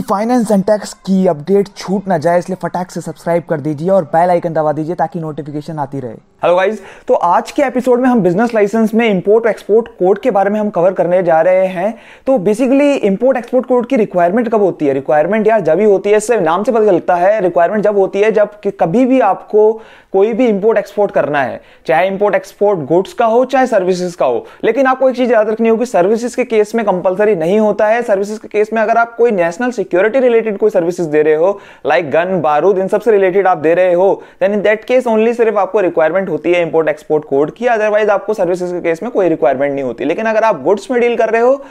Finance and tax की update छूट ना जाए इसलिए फटाक से सब्सक्राइब कर दीजिए और बेल आइकन दबा दीजिए ताकि नोटिफिकेशन आती रहे। हेलो गाइस, तो आज के एपिसोड में हम बिजनेस लाइसेंस में इंपोर्ट एक्सपोर्ट कोड के बारे में हम कवर करने जा रहे हैं। तो बेसिकली इंपोर्ट एक्सपोर्ट कोड की रिक्वायरमेंट कब होती है? रिक्वायरमेंट यार जब ही होती है, इससे नाम से पता चलता है। रिक्वायरमेंट जब होती है जब कभी भी आपको कोई भी इंपोर्ट एक्सपोर्ट करना है, चाहे इंपोर्ट एक्सपोर्ट गुड्स का हो चाहे सर्विसेज का हो। लेकिन आपको एक चीज याद रखनी होगी, सर्विसेज के केस में कंपलसरी नहीं होता है। सर्विसेज के केस में अगर आप कोई नेशनल सिक्योरिटी रिलेटेड कोई सर्विसेज दे रहे हो, लाइक गन बारूद, इन सब से रिलेटेड आप दे रहे हो, then in that case only सिर्फ आपको रिक्वायरमेंट होती है इंपोर्ट एक्सपोर्ट कोड की। अदरवाइज आपको सर्विसेज के केस में कोई रिक्वायरमेंट नहीं होती। लेकिन अगर आप गुड्स में डील कर रहे हो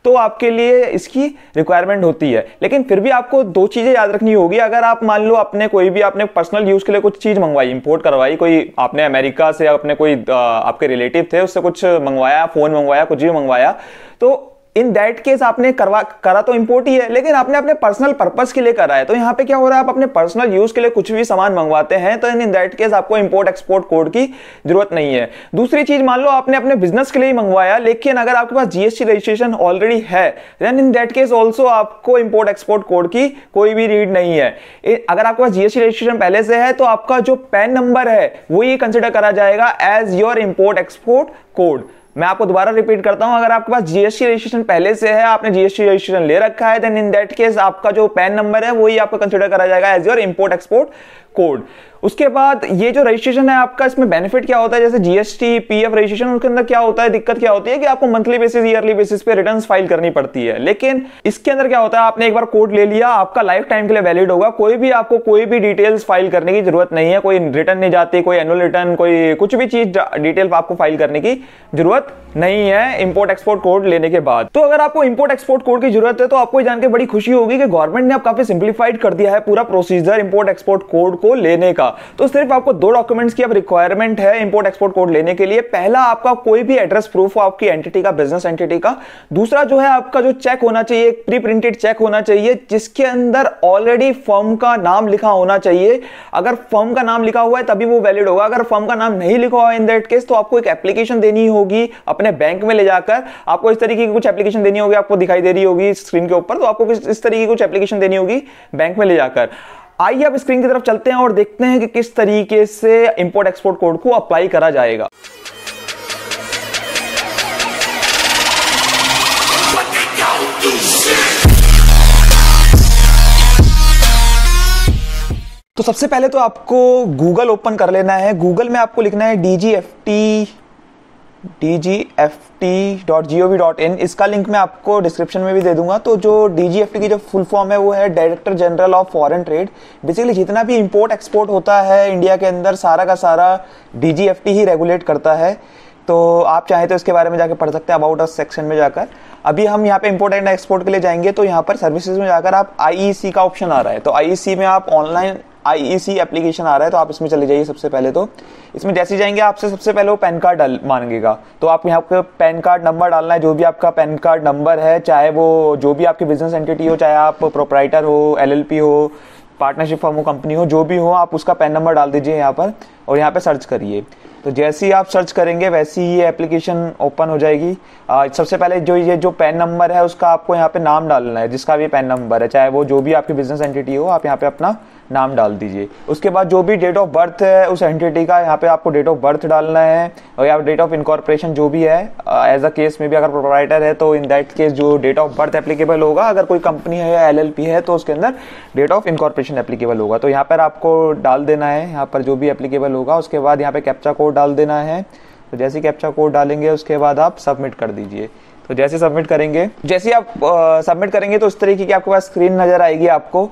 तो आपके लिए इसकी रिक्वायरमेंट होती है। लेकिन फिर भी आपको दो चीजें याद रखनी होगी। अगर आप मान लो आपने कोई भी आपने पर्सनल यूज के लिए कुछ चीज मंगवाई, इंपोर्ट करवाई, कोई आपने अमेरिका से अपने कोई आपके रिलेटिव थे उससे कुछ मंगवाया, फोन मंगवाया, कुछ भी मंगवाया, तो इन दैट केस आपने करा तो इंपोर्ट ही है, लेकिन आपने अपने पर्सनल पर्पस के लिए करा है। तो यहां पे क्या हो रहा है, आप अपने पर्सनल यूज के लिए कुछ भी सामान मंगवाते हैं तो इन दैट केस आपको इंपोर्ट एक्सपोर्ट कोड की जरूरत नहीं है। दूसरी चीज, मान लो आपने अपने बिजनेस के लिए ही मंगवाया, लेकिन अगर आपके पास जीएसटी रजिस्ट्रेशन ऑलरेडी है, then in that case also आपको इंपोर्ट एक्सपोर्ट कोड की कोई भी रीड नहीं है। अगर आपके पास जीएसटी रजिस्ट्रेशन पहले से है तो आपका जो पैन नंबर है वो ये कंसिडर करा जाएगा as your import export code. मैं आपको दोबारा रिपीट करता हूं, अगर आपके पास जीएसटी रजिस्ट्रेशन पहले से है, आपने जीएसटी रजिस्ट्रेशन ले रखा है, देन इन दैट केस आपका जो पैन नंबर है वही आपका कंसीडर करा जाएगा as your import export code. उसके बाद ये जो रजिस्ट्रेशन है आपका, इसमें बेनिफिट क्या होता है, जैसे जीएसटी पीएफ रजिस्ट्रेशन, उसके अंदर क्या होता है, दिक्कत क्या होती है कि आपको मंथली बेसिस ईयरली बेसिस पे रिटर्न्स फाइल करनी पड़ती है। लेकिन इसके अंदर क्या होता है, आपने एक बार कोड ले लिया, आपका लाइफ टाइम के लिए वैलिड होगा, आपको कोई भी डिटेल्स फाइल करने की जरूरत नहीं है, कोई रिटर्न नहीं जाती, कोई एनुअल रिटर्न, कोई कुछ भी चीज डिटेल आपको फाइल करने की जरूरत नहीं है इंपोर्ट एक्सपोर्ट कोड लेने के बाद। तो अगर आपको इंपोर्ट एक्सपोर्ट कोड की जरूरत है तो आपको जान के बड़ी खुशी होगी कि गवर्नमेंट ने अब काफी सिंप्लीफाइड कर दिया है पूरा प्रोसीजर इंपोर्ट एक्सपोर्ट कोड को लेने का। तो सिर्फ आपको दो डॉक्यूमेंट्स की अब रिक्वायरमेंट है इंपोर्ट एक्सपोर्ट कोड लेने के लिए। पहला, आपका कोई भी एड्रेस प्रूफ हो आपकी एंटिटी का, बिजनेस एंटिटी का। दूसरा जो है आपका जो चेक होना चाहिए, एक प्री प्रिंटेड चेक होना चाहिए जिसके अंदर ऑलरेडी फर्म का नाम लिखा होना चाहिए। अगर फर्म का नाम लिखा हुआ है तभी वो वैलिड होगा। अगर फर्म का नाम नहीं लिखा हुआ है इन दैट केस तो आपको एक एप्लीकेशन देनी होगी अपने बैंक में ले जाकर। आपको इस तरीके की कुछ एप्लीकेशन देनी होगी, आपको दिखाई दे रही होगी स्क्रीन के ऊपर, तो आपको इस तरीके की कुछ एप्लीकेशन देनी होगी बैंक में ले जाकर। आइए अब स्क्रीन की तरफ चलते हैं और देखते हैं कि किस तरीके से इंपोर्ट एक्सपोर्ट कोड को अप्लाई करा जाएगा। तो सबसे पहले तो आपको गूगल ओपन कर लेना है। गूगल में आपको लिखना है dgft.gov.in। इसका लिंक मैं आपको डिस्क्रिप्शन में भी दे दूंगा। तो जो डीजीएफटी की जो फुल फॉर्म है वो है director general of foreign trade. Basically जितना भी इंपोर्ट एक्सपोर्ट होता है इंडिया के अंदर सारा का सारा डीजीएफटी ही रेगुलेट करता है। तो आप चाहे तो इसके बारे में जाकर पढ़ सकते हैं अबाउट अस सेक्शन में जाकर। अभी हम यहाँ पे इंपोर्ट एंड एक्सपोर्ट के लिए जाएंगे तो यहाँ पर सर्विसेज में जाकर आप आईईसी का ऑप्शन आ रहा है, तो आईईसी में आप ऑनलाइन आईईसी एप्लीकेशन आ रहा है तो आप इसमें चले जाइए। सबसे पहले तो इसमें जैसे जाएंगे आपसे सबसे पहले वो पैन कार्ड मांगेगा, तो आप यहाँ पे पैन कार्ड नंबर डालना है, जो भी आपका पैन कार्ड नंबर है, चाहे वो जो भी आपकी बिजनेस एंटिटी हो, चाहे आप प्रोप्राइटर हो, एलएलपी हो, पार्टनरशिप फर्म हो, कंपनी हो, जो भी हो, आप उसका पैन नंबर डाल दीजिए यहाँ पर और यहाँ पे सर्च करिए। तो जैसे ही आप सर्च करेंगे वैसे ही ये एप्लीकेशन ओपन हो जाएगी। सबसे पहले जो पैन नंबर है उसका आपको यहाँ पे नाम डालना है, जिसका भी पैन नंबर है, चाहे वो जो भी आपकी बिजनेस एंटिटी हो, आप यहाँ पे अपना नाम डाल दीजिए। उसके बाद जो भी डेट ऑफ बर्थ है उस एंटिटी का यहाँ पे आपको डेट ऑफ बर्थ डालना है, और या डेट ऑफ इनकॉर्पोरेशन जो भी है। एज अ केस में भी अगर प्रोप्राइटर है तो इन दैट केस जो डेट ऑफ बर्थ एप्लीकेबल होगा, अगर कोई कंपनी है या एलएलपी है तो उसके अंदर डेट ऑफ इनकॉर्पोरेशन एप्लीकेबल होगा। तो यहाँ पर आपको डाल देना है यहाँ पर जो भी एप्लीकेबल होगा। उसके बाद यहाँ पे कैप्चा कोड डाल देना है। तो जैसे कैप्चा कोड डालेंगे उसके बाद आप सबमिट कर दीजिए। तो जैसे सबमिट करेंगे, जैसे आप सबमिट करेंगे तो इस तरीके की आपके पास स्क्रीन नजर आएगी आपको।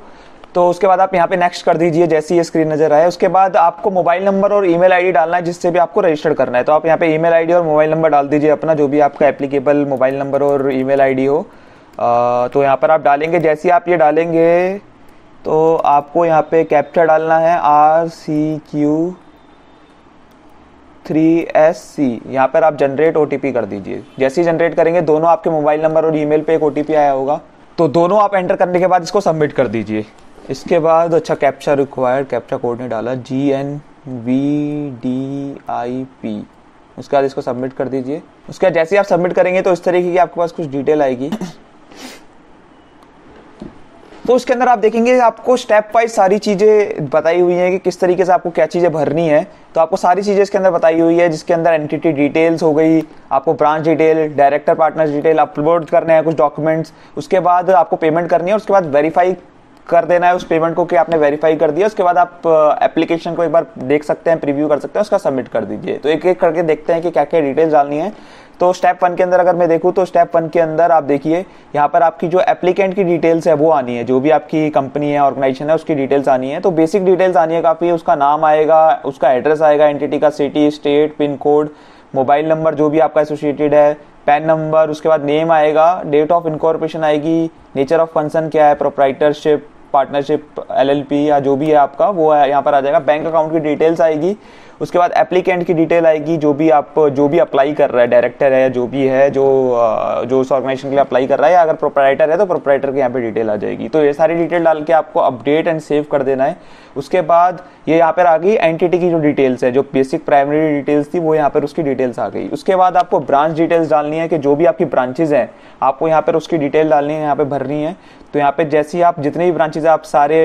तो उसके बाद आप यहाँ पे नेक्स्ट कर दीजिए जैसे ये स्क्रीन नजर आए। उसके बाद आपको मोबाइल नंबर और ईमेल आईडी डालना है जिससे भी आपको रजिस्टर करना है। तो आप यहाँ पे ईमेल आईडी और मोबाइल नंबर डाल दीजिए अपना, जो भी आपका एप्लीकेबल मोबाइल नंबर और ईमेल आईडी हो। तो यहाँ पर आप डालेंगे। जैसे आप ये डालेंगे तो आपको यहाँ पे कैप्चा डालना है RCQ3SC। यहाँ पर आप जनरेट ओटीपी कर दीजिए। जैसे ही जनरेट करेंगे दोनों आपके मोबाइल नंबर और ईमेल पे एक ओटीपी आया होगा, तो दोनों आप एंटर करने के बाद इसको सबमिट कर दीजिए। इसके बाद अच्छा कैप्चा रिक्वायर्ड, कैप्चा कोड ने डाला GNVDIP। उसके बाद इसको सबमिट कर दीजिए। उसके बाद जैसे ही आप सबमिट करेंगे तो इस तरीके की आपके पास कुछ डिटेल आएगी। तो उसके अंदर आप देखेंगे आपको स्टेप वाइज सारी चीज़ें बताई हुई हैं कि किस तरीके से आपको क्या चीज़ें भरनी है। तो आपको सारी चीज़ें इसके अंदर बताई हुई है, जिसके अंदर एंटिटी डिटेल्स हो गई, आपको branch detail, director partner detail upload करने हैं कुछ डॉक्यूमेंट्स, उसके बाद आपको पेमेंट करनी है, उसके बाद वेरीफाई कर देना है उस पेमेंट को कि आपने वेरीफाई कर दिया। उसके बाद आप एप्लीकेशन को एक बार देख सकते हैं, प्रीव्यू कर सकते हैं, उसका सबमिट कर दीजिए। तो एक एक करके देखते हैं कि क्या क्या डिटेल्स डालनी है। तो स्टेप 1 के अंदर अगर मैं देखूं तो स्टेप 1 के अंदर आप देखिए यहाँ पर आपकी जो एप्लीकेंट की डिटेल्स है वो आनी है, जो भी आपकी कंपनी है, ऑर्गेनाइजेशन है, उसकी डिटेल्स आनी है। तो बेसिक डिटेल्स आनी है काफ़ी, उसका नाम आएगा, उसका एड्रेस आएगा, एंटिटी का city, state, pin code, mobile number जो भी आपका एसोसिएटेड है, पैन नंबर, उसके बाद नेम आएगा, डेट ऑफ इनकॉर्पोरेशन आएगी, नेचर ऑफ फंक्शन क्या है, प्रोप्राइटरशिप, पार्टनरशिप, एलएलपी या जो भी है आपका वो है यहाँ पर आ जाएगा, बैंक अकाउंट की डिटेल्स आएगी। उसके बाद एप्लीकेंट की डिटेल आएगी, जो भी अप्लाई कर रहा है, डायरेक्टर है जो भी है, जो उस ऑर्गेनाइजेशन के लिए अप्लाई कर रहा है, या अगर प्रोप्राइटर है तो प्रोप्राइटर की यहाँ पे डिटेल आ जाएगी। तो ये सारी डिटेल डाल के आपको अपडेट एंड सेव कर देना है। उसके बाद ये यहाँ पर आ गई एंटिटी की जो डिटेल्स है, जो बेसिक प्राइमरी डिटेल्स थी वो यहाँ पर उसकी डिटेल्स आ गई। उसके बाद आपको ब्रांच डिटेल्स डालनी है कि जो भी आपकी ब्रांचेज हैं आपको यहाँ पर उसकी डिटेल डालनी है, यहाँ पे भरनी है। तो यहाँ पे जैसे ही आप जितने भी ब्रांचेज आप सारे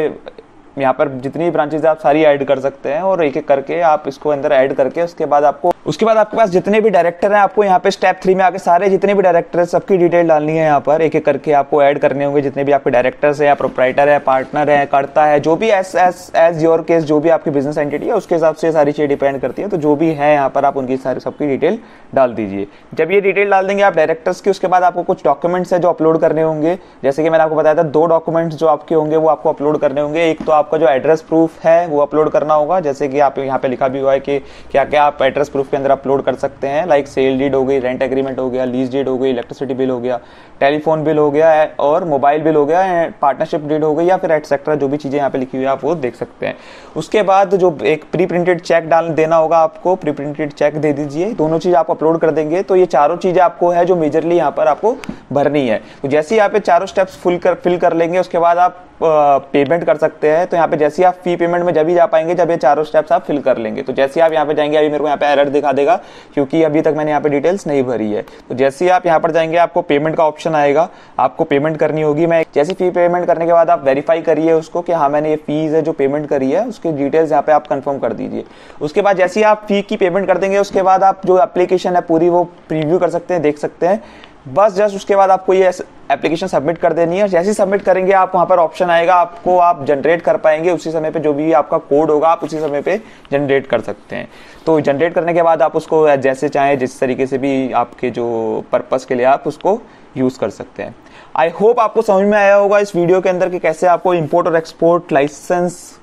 यहाँ पर जितनी भी ब्रांचेज आप सारी ऐड कर सकते हैं, और एक एक करके आप इसको अंदर ऐड करके उसके बाद आपके पास जितने भी डायरेक्टर हैं आपको यहाँ पे स्टेप 3 में आके सारे जितने भी डायरेक्टर हैं सबकी डिटेल डालनी है। यहाँ पर एक एक करके आपको ऐड करने होंगे, जितने भी आपके डायरेक्टर्स है या प्रोप्राइटर है, पार्टनर है, कर्ता है, जो भी एज योर केस जो भी आपकी बिजनेस एंटिटी है उसके हिसाब से सारी चीजें डिपेंड करती है। तो जो भी है यहाँ पर आप उनकी सारी सबकी डिटेल डाल दीजिए। जब ये डिटेल डाल देंगे आप डायरेक्टर्स की, उसके बाद आपको कुछ डॉक्यूमेंट्स है जो अपलोड करने होंगे। जैसे कि मैंने आपको बताया था 2 डॉक्यूमेंट्स जो आपके होंगे वो आपको अपलोड करने होंगे। एक तो आपका जो एड्रेस प्रूफ है वो अपलोड करना होगा, जैसे कि आप यहाँ पे लिखा भी हुआ है कि क्या क्या आप एड्रेस प्रूफ के अंदर अपलोड कर सकते हैं, लाइक सेल डीड हो गई, रेंट एग्रीमेंट हो गया, लीज डीड हो गई, इलेक्ट्रिसिटी बिल हो गया, टेलीफोन बिल हो गया और मोबाइल बिल हो गया, पार्टनरशिप डीड हो गई, या फिर एटसेट्रा जो भी चीजें यहाँ पे लिखी हुई है आप वो देख सकते हैं। उसके बाद जो एक प्री प्रिंटेड चेक देना होगा आपको, प्री प्रिंटेड चेक दे दीजिए। दोनों चीज आप अपलोड कर देंगे। तो ये चारों चीजें आपको है जो मेजरली यहाँ पर आपको भरनी है। तो जैसे ही यहाँ पे चारों स्टेप्स फिल कर लेंगे उसके बाद आप पेमेंट कर सकते हैं। तो यहाँ पे जैसे आप फी पेमेंट में जब ही जा पाएंगे जब ये चारों स्टेप्स आप फिल कर लेंगे। तो जैसे आप यहाँ पे जाएंगे, अभी मेरे को यहाँ पे एरर दिखा देगा क्योंकि अभी तक मैंने यहाँ पे डिटेल्स नहीं भरी है। तो जैसे ही आप यहाँ पर जाएंगे आपको पेमेंट का ऑप्शन आएगा, आपको पेमेंट करनी होगी। मैं जैसे फी पेमेंट करने के बाद आप वेरीफाई करिए उसको कि हाँ मैंने ये फीस है जो पेमेंट करी है, उसकी डिटेल्स यहाँ पे आप कंफर्म कर दीजिए। उसके बाद जैसे ही आप फी की पेमेंट कर देंगे उसके बाद आप जो एप्लीकेशन है पूरी वो प्रीव्यू कर सकते हैं, देख सकते हैं। बस जस्ट उसके बाद आपको ये एप्लीकेशन सबमिट कर देनी है। जैसे ही सबमिट करेंगे आप वहां पर ऑप्शन आएगा, आपको आप जनरेट कर पाएंगे उसी समय पे, जो भी आपका कोड होगा आप उसी समय पे जनरेट कर सकते हैं। तो जनरेट करने के बाद आप उसको जैसे चाहें जिस तरीके से भी आपके जो पर्पस के लिए आप उसको यूज कर सकते हैं। आई होप आपको समझ में आया होगा इस वीडियो के अंदर कि कैसे आपको इंपोर्ट और एक्सपोर्ट लाइसेंस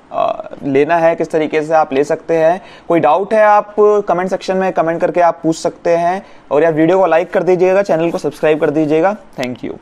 लेना है, किस तरीके से आप ले सकते हैं। कोई डाउट है आप कमेंट सेक्शन में कमेंट करके आप पूछ सकते हैं। और यार वीडियो को लाइक कर दीजिएगा, चैनल को सब्सक्राइब कर दीजिएगा। Thank you.